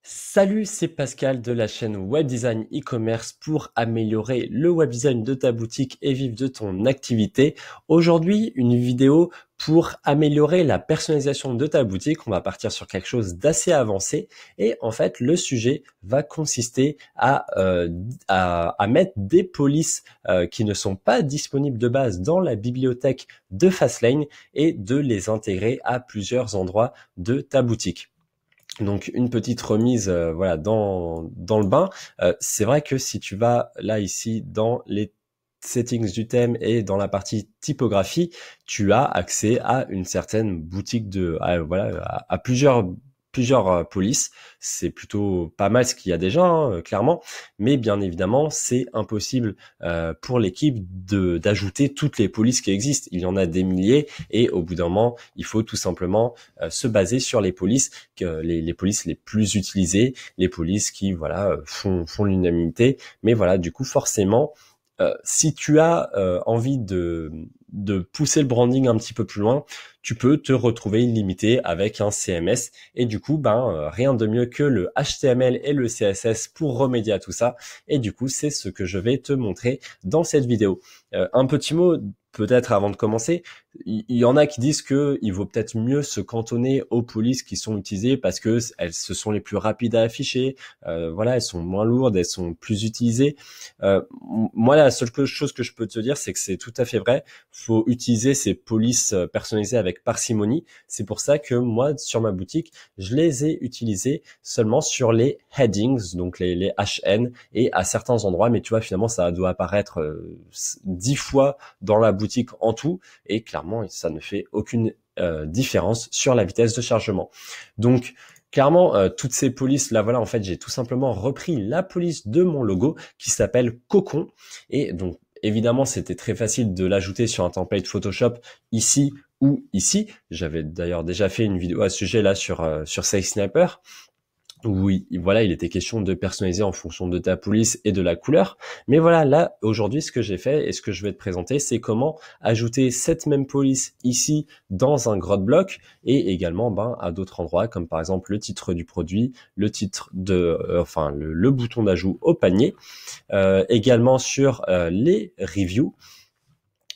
Salut, c'est Pascal de la chaîne Web Design e-commerce pour améliorer le web design de ta boutique et vivre de ton activité. Aujourd'hui, une vidéo pour améliorer la personnalisation de ta boutique. On va partir sur quelque chose d'assez avancé et en fait, le sujet va consister à mettre des polices qui ne sont pas disponibles de base dans la bibliothèque de Fastlane et de les intégrer à plusieurs endroits de ta boutique. Donc une petite remise voilà dans le bain. C'est vrai que si tu vas là ici dans les settings du thème et dans la partie typographie, tu as accès à une certaine boutique à plusieurs polices. C'est plutôt pas mal ce qu'il y a déjà, hein, clairement, mais bien évidemment c'est impossible pour l'équipe d'ajouter toutes les polices qui existent. Il y en a des milliers et au bout d'un moment il faut tout simplement se baser sur les polices les polices les plus utilisées, les polices qui font l'unanimité. Mais voilà, du coup forcément, si tu as envie de pousser le branding un petit peu plus loin, tu peux te retrouver illimité avec un CMS et du coup rien de mieux que le HTML et le CSS pour remédier à tout ça. Et du coup c'est ce que je vais te montrer dans cette vidéo. Un petit mot peut-être avant de commencer, il y en a qui disent que il vaut peut-être mieux se cantonner aux polices qui sont utilisées parce que ce sont les plus rapides à afficher, voilà, elles sont moins lourdes, elles sont plus utilisées. Moi, la seule chose que je peux te dire, c'est que c'est tout à fait vrai. Faut utiliser ces polices personnalisées avec parcimonie. C'est pour ça que moi, sur ma boutique, je les ai utilisées seulement sur les headings, donc les HN, et à certains endroits. Mais tu vois, finalement, ça doit apparaître 10 fois dans la boutique en tout, et clairement, ça ne fait aucune différence sur la vitesse de chargement. Donc, clairement, toutes ces polices là, voilà, en fait, j'ai tout simplement repris la police de mon logo qui s'appelle Cocon. Et donc, évidemment, c'était très facile de l'ajouter sur un template Photoshop ici ou ici. J'avais d'ailleurs déjà fait une vidéo à ce sujet là sur Sales Sniper. Oui, voilà, il était question de personnaliser en fonction de ta police et de la couleur. Mais voilà, là, aujourd'hui, ce que j'ai fait et ce que je vais te présenter, c'est comment ajouter cette même police ici dans un growth block et également à d'autres endroits, comme par exemple le titre du produit, le titre le bouton d'ajout au panier, également sur les reviews,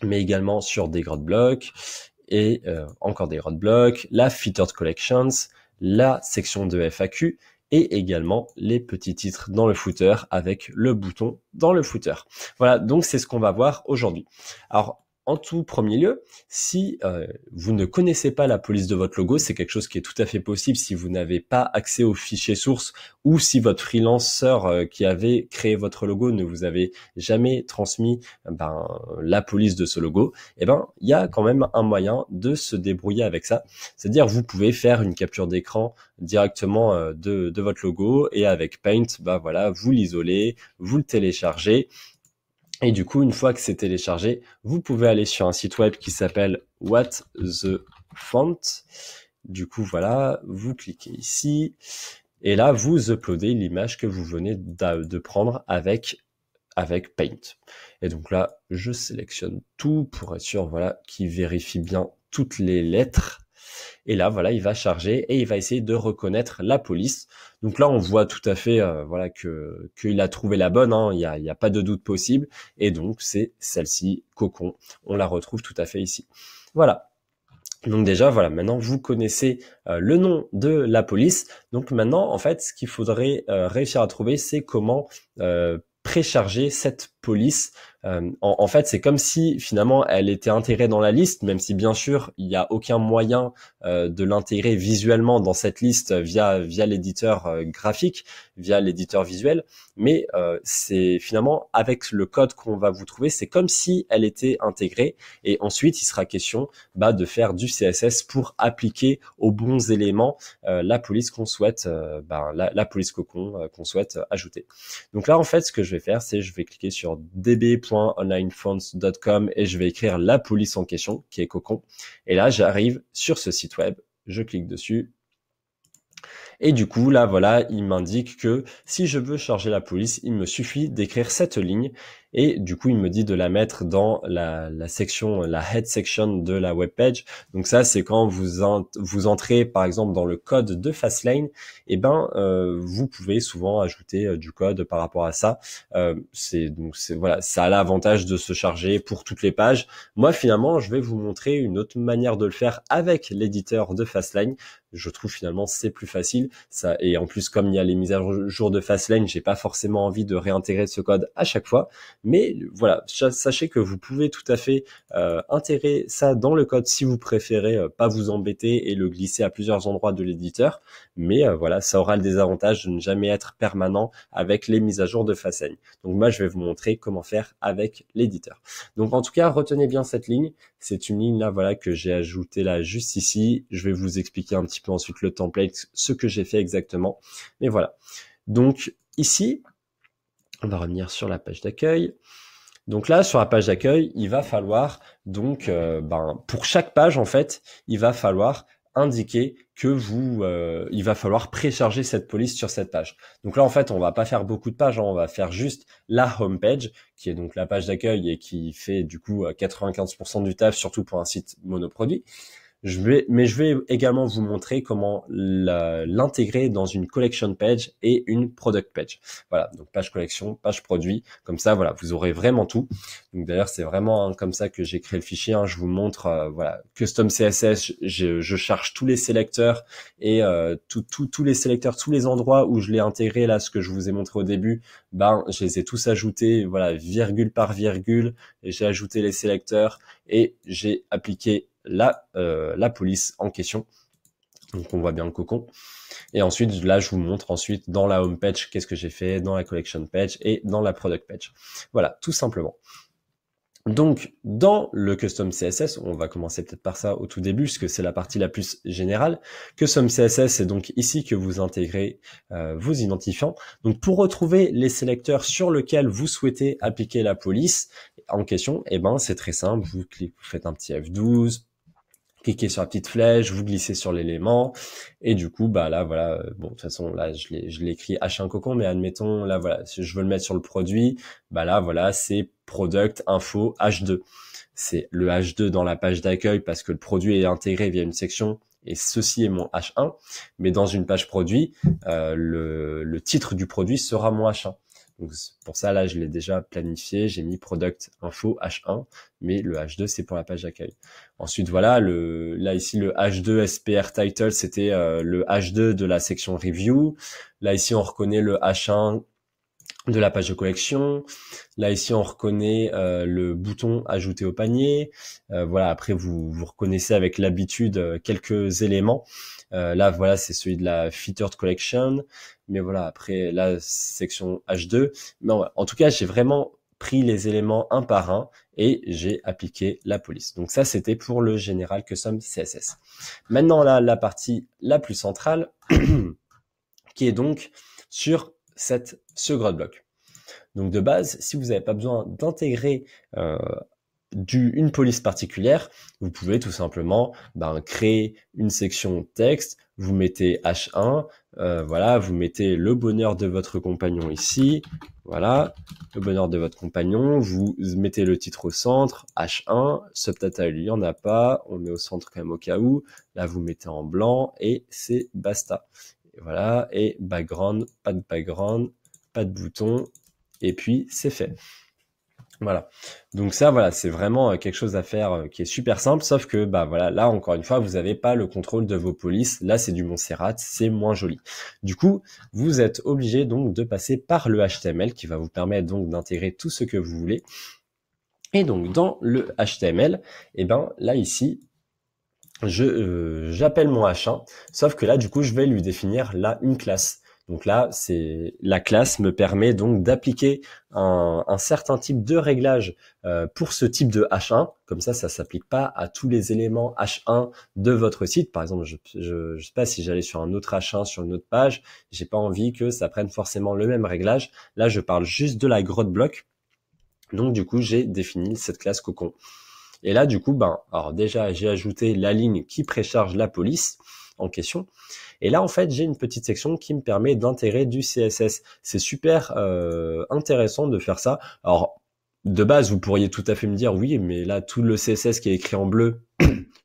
mais également sur des growth blocks et encore des growth blocks, la featured collections, la section de FAQ et également les petits titres dans le footer avec le bouton dans le footer. Voilà, donc c'est ce qu'on va voir aujourd'hui. Alors, en tout premier lieu, si vous ne connaissez pas la police de votre logo, c'est quelque chose qui est tout à fait possible si vous n'avez pas accès aux fichiers sources ou si votre freelanceur qui avait créé votre logo ne vous avait jamais transmis la police de ce logo. Il y a quand même un moyen de se débrouiller avec ça. C'est-à-dire, vous pouvez faire une capture d'écran directement de votre logo et avec Paint, vous l'isolez, vous le téléchargez. Et du coup, une fois que c'est téléchargé, vous pouvez aller sur un site web qui s'appelle What the Font. Du coup, voilà, vous cliquez ici et là, vous uploadez l'image que vous venez de prendre avec Paint. Et donc là, je sélectionne tout pour être sûr, voilà, qu'il vérifie bien toutes les lettres. Et là, voilà, il va charger et il va essayer de reconnaître la police. Donc là, on voit tout à fait, qu'il a trouvé la bonne. Hein, il y a pas de doute possible. Et donc c'est celle-ci, Cocon. On la retrouve tout à fait ici. Voilà. Donc déjà, voilà, maintenant vous connaissez le nom de la police. Donc maintenant, en fait, ce qu'il faudrait réussir à trouver, c'est comment précharger cette police. En fait, c'est comme si finalement elle était intégrée dans la liste, même si bien sûr il n'y a aucun moyen de l'intégrer visuellement dans cette liste via l'éditeur graphique, via l'éditeur visuel. Mais c'est finalement avec le code qu'on va vous trouver, c'est comme si elle était intégrée. Et ensuite, il sera question de faire du CSS pour appliquer aux bons éléments la police qu'on souhaite, la police Cocon qu'on souhaite ajouter. Donc là, en fait, ce que je vais faire, c'est je vais cliquer sur db.onlinefonts.com et je vais écrire la police en question, qui est Cocon. Et là, j'arrive sur ce site web, je clique dessus. Et du coup, là, voilà, il m'indique que si je veux charger la police, il me suffit d'écrire cette ligne. et du coup il me dit de la mettre dans la section, la head section de la web page. Donc ça c'est quand vous entrez par exemple dans le code de Fastlane, et vous pouvez souvent ajouter du code par rapport à ça. Voilà, ça a l'avantage de se charger pour toutes les pages. Moi finalement je vais vous montrer une autre manière de le faire avec l'éditeur de Fastlane. Je trouve finalement c'est plus facile, ça, et en plus comme il y a les mises à jour de Fastlane, j'ai pas forcément envie de réintégrer ce code à chaque fois, mais voilà, sachez que vous pouvez tout à fait intégrer ça dans le code si vous préférez pas vous embêter et le glisser à plusieurs endroits de l'éditeur, mais voilà, ça aura le désavantage de ne jamais être permanent avec les mises à jour de Fastlane. Donc moi je vais vous montrer comment faire avec l'éditeur. Donc en tout cas retenez bien cette ligne, c'est une ligne là voilà que j'ai ajoutée là juste ici. Je vais vous expliquer un petit peu ensuite le template, ce que j'ai fait exactement. Mais voilà. Donc ici, on va revenir sur la page d'accueil. Donc là, sur la page d'accueil, il va falloir donc, pour chaque page en fait, il va falloir indiquer que il va falloir précharger cette police sur cette page. Donc là, en fait, on va pas faire beaucoup de pages, hein, on va faire juste la home page, qui est donc la page d'accueil et qui fait du coup 95% du taf, surtout pour un site monoproduit. Je vais également vous montrer comment l'intégrer dans une collection page et une product page. Voilà, donc page collection, page produit, comme ça, voilà, vous aurez vraiment tout. Donc d'ailleurs, c'est vraiment comme ça que j'ai créé le fichier. Je vous montre, voilà, custom CSS. Je charge tous les sélecteurs et tous les sélecteurs, tous les endroits où je l'ai intégré là, ce que je vous ai montré au début, je les ai tous ajoutés, voilà, virgule par virgule. Et j'ai ajouté les sélecteurs et j'ai appliqué la police en question. Donc on voit bien le cocon. Et ensuite, là, je vous montre ensuite dans la home page qu'est-ce que j'ai fait, dans la collection page et dans la product page. Voilà, tout simplement. Donc, dans le custom CSS, on va commencer peut-être par ça au tout début, puisque c'est la partie la plus générale. Custom CSS, c'est donc ici que vous intégrez vos identifiants. Donc, pour retrouver les sélecteurs sur lesquels vous souhaitez appliquer la police en question, c'est très simple. Vous faites un petit F12, cliquez sur la petite flèche, vous glissez sur l'élément, et du coup, là, voilà, bon, de toute façon, là, je l'ai écrit H1 cocon, mais admettons, là, voilà, si je veux le mettre sur le produit, là, voilà, c'est product info H2. C'est le H2 dans la page d'accueil parce que le produit est intégré via une section, et ceci est mon H1, mais dans une page produit, le titre du produit sera mon H1. Donc pour ça, là, je l'ai déjà planifié. J'ai mis product info H1, mais le H2, c'est pour la page d'accueil. Ensuite, voilà, là ici, le H2 SPR title, c'était le H2 de la section review. Là ici, on reconnaît le H1 de la page de collection. Là ici, on reconnaît le bouton ajouter au panier. Voilà, après vous reconnaissez avec l'habitude quelques éléments. Là, voilà, c'est celui de la featured collection. Mais voilà, après la section H2. Mais en tout cas, j'ai vraiment pris les éléments un par un et j'ai appliqué la police. Donc ça, c'était pour le General Custom CSS. Maintenant, là, la partie la plus centrale, qui est donc sur ce growth block. Donc de base, si vous n'avez pas besoin d'intégrer une police particulière, vous pouvez tout simplement créer une section texte, vous mettez H1, voilà, vous mettez le bonheur de votre compagnon ici, voilà, le bonheur de votre compagnon, vous mettez le titre au centre, H1, subtitle il n'y en a pas, on met au centre quand même au cas où, là vous mettez en blanc et c'est basta. Et voilà, et background, pas de bouton, et puis c'est fait. Voilà. Donc ça, voilà, c'est vraiment quelque chose à faire qui est super simple, sauf que, voilà, là, encore une fois, vous n'avez pas le contrôle de vos polices. Là, c'est du Montserrat, c'est moins joli. Du coup, vous êtes obligé donc de passer par le HTML qui va vous permettre donc d'intégrer tout ce que vous voulez. Et donc, dans le HTML, là, ici, j'appelle mon H1, sauf que là, du coup, je vais lui définir là une classe. Donc là, la classe me permet donc d'appliquer un certain type de réglage pour ce type de H1. Comme ça s'applique pas à tous les éléments H1 de votre site. Par exemple, je sais pas si j'allais sur un autre H1 sur une autre page, j'ai pas envie que ça prenne forcément le même réglage. Là, je parle juste de la grotte bloc. Donc du coup, j'ai défini cette classe cocon. Et là, du coup, alors déjà, j'ai ajouté la ligne qui précharge la police en question. Et là, en fait, j'ai une petite section qui me permet d'intégrer du CSS. C'est super intéressant de faire ça. Alors, de base, vous pourriez tout à fait me dire, oui, mais là, tout le CSS qui est écrit en bleu,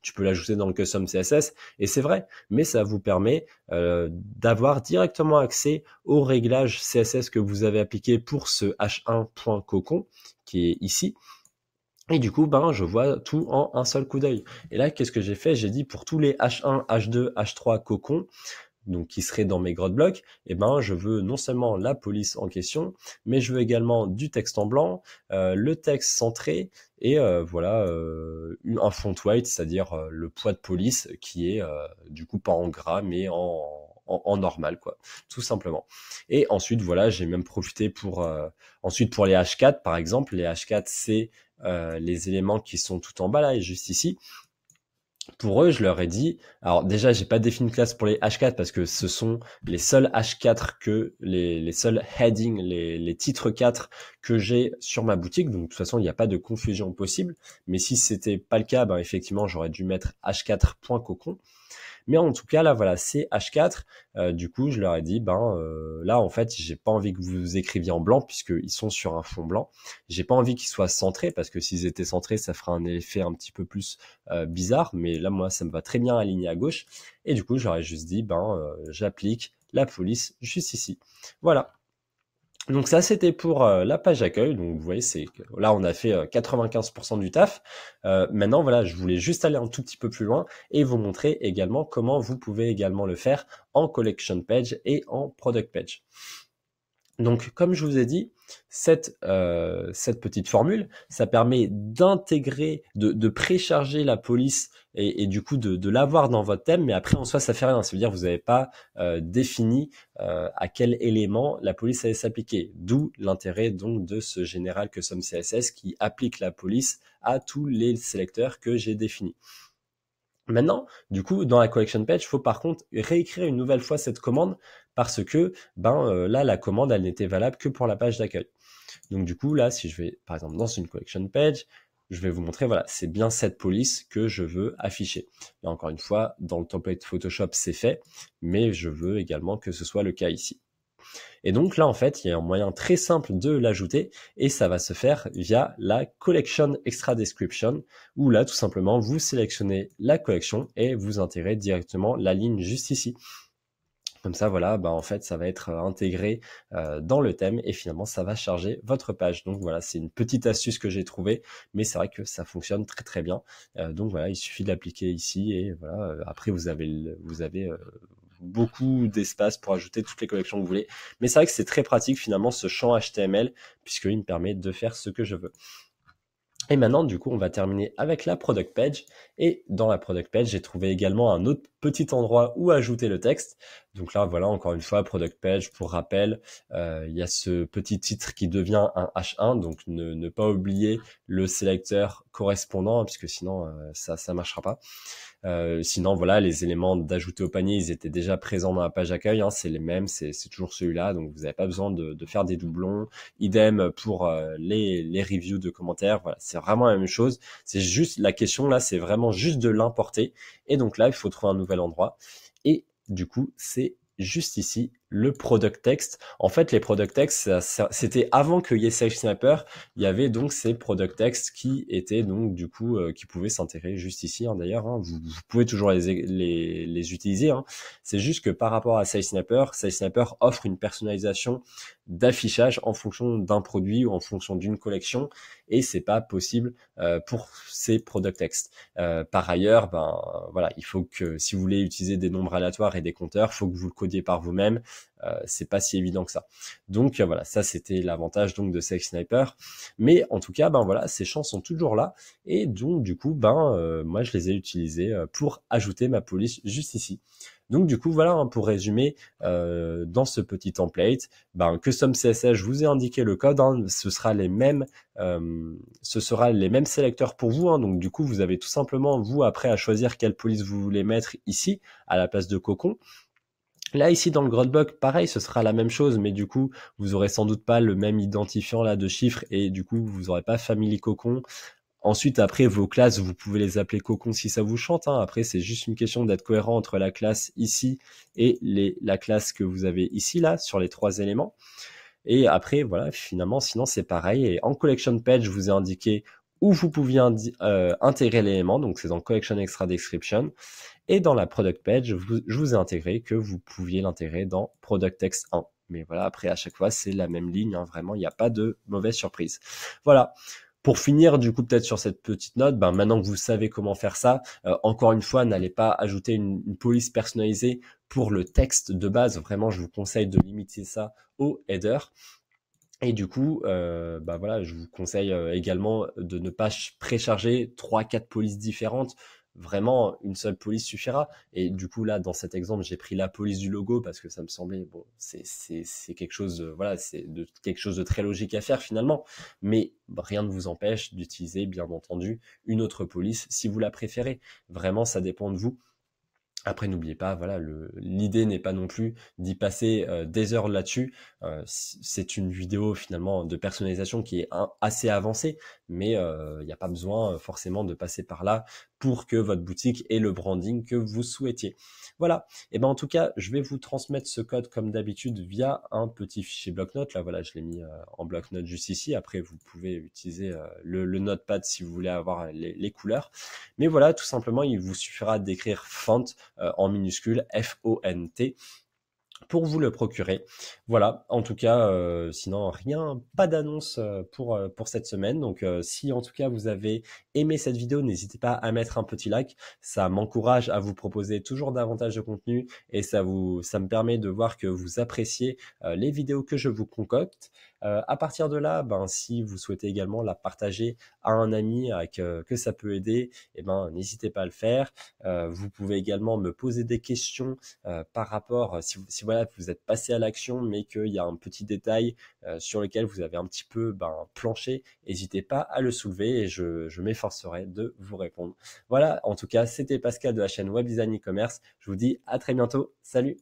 tu peux l'ajouter dans le custom CSS, et c'est vrai, mais ça vous permet d'avoir directement accès aux réglages CSS que vous avez appliqués pour ce h1.cocon, qui est ici. Et du coup, ben, je vois tout en un seul coup d'œil. Et là, qu'est-ce que j'ai fait? J'ai dit pour tous les H1, H2, H3 cocons, donc qui seraient dans mes grottes blocs, et ben je veux non seulement la police en question, mais je veux également du texte en blanc, le texte centré et voilà un font weight, c'est-à-dire le poids de police qui est du coup pas en gras mais en normal quoi, tout simplement. Et ensuite voilà, j'ai même profité pour ensuite pour les H4 par exemple, les H4 c'est les éléments qui sont tout en bas là et juste ici. Pour eux, je leur ai dit, alors déjà, j'ai pas défini de classe pour les H4 parce que ce sont les seuls H4 que les seuls headings, les titres 4 que j'ai sur ma boutique. Donc de toute façon, il n'y a pas de confusion possible. Mais si c'était pas le cas, ben effectivement, j'aurais dû mettre H4.cocon. Mais en tout cas, là, voilà, c'est H4. Du coup, je leur ai dit, là, en fait, j'ai pas envie que vous écriviez en blanc puisqu'ils sont sur un fond blanc. J'ai pas envie qu'ils soient centrés parce que s'ils étaient centrés, ça ferait un effet un petit peu plus bizarre. Mais là, moi, ça me va très bien aligné à gauche. Et du coup, j'aurais juste dit, j'applique la police juste ici. Voilà. Donc ça, c'était pour la page accueil. Donc vous voyez, c'est là on a fait 95% du taf. Maintenant, voilà, je voulais juste aller un tout petit peu plus loin et vous montrer également comment vous pouvez également le faire en collection page et en product page. Donc, comme je vous ai dit, cette petite formule, ça permet d'intégrer, de précharger la police et du coup de l'avoir dans votre thème, mais après en soi ça fait rien. Ça veut dire que vous n'avez pas défini à quel élément la police allait s'appliquer. D'où l'intérêt donc de ce général custom CSS qui applique la police à tous les sélecteurs que j'ai définis. Maintenant, du coup, dans la collection page, il faut par contre réécrire une nouvelle fois cette commande parce que là, la commande, elle n'était valable que pour la page d'accueil. Donc du coup, là, si je vais par exemple dans une collection page, je vais vous montrer, voilà, c'est bien cette police que je veux afficher. Là, encore une fois, dans le template Photoshop, c'est fait, mais je veux également que ce soit le cas ici. Et donc là, en fait, il y a un moyen très simple de l'ajouter et ça va se faire via la collection extra description où là, tout simplement, vous sélectionnez la collection et vous intégrez directement la ligne juste ici. Comme ça, voilà, en fait, ça va être intégré dans le thème et finalement, ça va charger votre page. Donc voilà, c'est une petite astuce que j'ai trouvée, mais c'est vrai que ça fonctionne très très bien. Donc voilà, il suffit d'appliquer ici et voilà. Après, vous avez beaucoup d'espace pour ajouter toutes les collections que vous voulez. Mais c'est vrai que c'est très pratique finalement ce champ HTML puisqu'il me permet de faire ce que je veux. Et maintenant, du coup, on va terminer avec la product page. Et dans la product page, j'ai trouvé également un autre petit endroit où ajouter le texte. Donc là, voilà, encore une fois, product page, pour rappel, il y a ce petit titre qui devient un H1. Donc ne pas oublier le sélecteur correspondant, puisque sinon, ça marchera pas. Sinon, voilà, les éléments d'ajouter au panier, ils étaient déjà présents dans la page accueil. C'est les mêmes, c'est toujours celui-là. Donc, vous n'avez pas besoin de faire des doublons. Idem pour les reviews de commentaires. Voilà, c'est vraiment la même chose. C'est juste la question là, c'est vraiment juste de l'importer. Et donc là, il faut trouver un nouvel endroit. Et du coup, c'est juste ici le product text. En fait, les product text, c'était avant que Sage Sniper. Il y avait donc ces product text qui étaient donc du coup qui pouvaient s'intégrer juste ici. D'ailleurs, vous pouvez toujours les utiliser. C'est juste que par rapport à Sage Sniper offre une personnalisation d'affichage en fonction d'un produit ou en fonction d'une collection, et c'est pas possible pour ces product text. Par ailleurs, voilà, il faut que si vous voulez utiliser des nombres aléatoires et des compteurs, faut que vous le codiez par vous-même. C'est pas si évident que ça. Donc voilà, ça c'était l'avantage donc de Sage Sniper. Mais en tout cas, voilà, ces champs sont toujours là et donc du coup, moi je les ai utilisés pour ajouter ma police juste ici. Donc du coup voilà, pour résumer, dans ce petit template, custom CSS, je vous ai indiqué le code, ce sera les mêmes sélecteurs pour vous. Donc du coup, vous avez tout simplement vous après à choisir quelle police vous voulez mettre ici à la place de cocon. Là, ici, dans le Grotblock, pareil, ce sera la même chose, mais du coup, vous aurez sans doute pas le même identifiant là de chiffres et du coup, vous aurez pas family cocon. Ensuite, après, vos classes, vous pouvez les appeler cocon si ça vous chante. Après, c'est juste une question d'être cohérent entre la classe ici et la classe que vous avez ici, là, sur les 3 éléments. Et après, voilà, finalement, sinon c'est pareil. Et en collection page, je vous ai indiqué où vous pouviez intégrer l'élément, donc c'est dans collection extra description. Et dans la product page, je vous ai intégré que vous pouviez l'intégrer dans product text 1. Mais voilà, après, à chaque fois, c'est la même ligne, hein, vraiment, il n'y a pas de mauvaise surprise. Voilà. Pour finir, du coup, peut-être sur cette petite note, maintenant que vous savez comment faire ça, encore une fois, n'allez pas ajouter une police personnalisée pour le texte de base. Vraiment, je vous conseille de limiter ça au header. Et du coup, voilà, je vous conseille également de ne pas précharger 3-4 polices différentes. Vraiment, une seule police suffira. Et du coup, là, dans cet exemple, j'ai pris la police du logo parce que ça me semblait, bon, c'est quelque chose, voilà, quelque chose de très logique à faire finalement. Mais rien ne vous empêche d'utiliser, bien entendu, une autre police si vous la préférez. Vraiment, ça dépend de vous. Après, n'oubliez pas, voilà, l'idée n'est pas non plus d'y passer des heures là-dessus. C'est une vidéo finalement de personnalisation qui est assez avancée, mais il n'y a pas besoin forcément de passer par là pour que votre boutique ait le branding que vous souhaitiez. Voilà. Et ben en tout cas, je vais vous transmettre ce code comme d'habitude via un petit fichier bloc-notes. Là, voilà, je l'ai mis en bloc-notes juste ici. Après, vous pouvez utiliser le notepad si vous voulez avoir les couleurs. Mais voilà, tout simplement, il vous suffira d'écrire font en minuscule FONT pour vous le procurer. Voilà, en tout cas, sinon rien, pas d'annonce pour cette semaine. Donc si en tout cas vous avez aimé cette vidéo, n'hésitez pas à mettre un petit like. Ça m'encourage à vous proposer toujours davantage de contenu et ça me permet de voir que vous appréciez les vidéos que je vous concocte. À partir de là, si vous souhaitez également la partager à un ami que ça peut aider, n'hésitez pas à le faire. Vous pouvez également me poser des questions par rapport, si voilà, vous êtes passé à l'action, mais qu'il y a un petit détail sur lequel vous avez un petit peu planché, n'hésitez pas à le soulever et je m'efforcerai de vous répondre. Voilà, en tout cas, c'était Pascal de la chaîne Web Design E-Commerce. Je vous dis à très bientôt. Salut!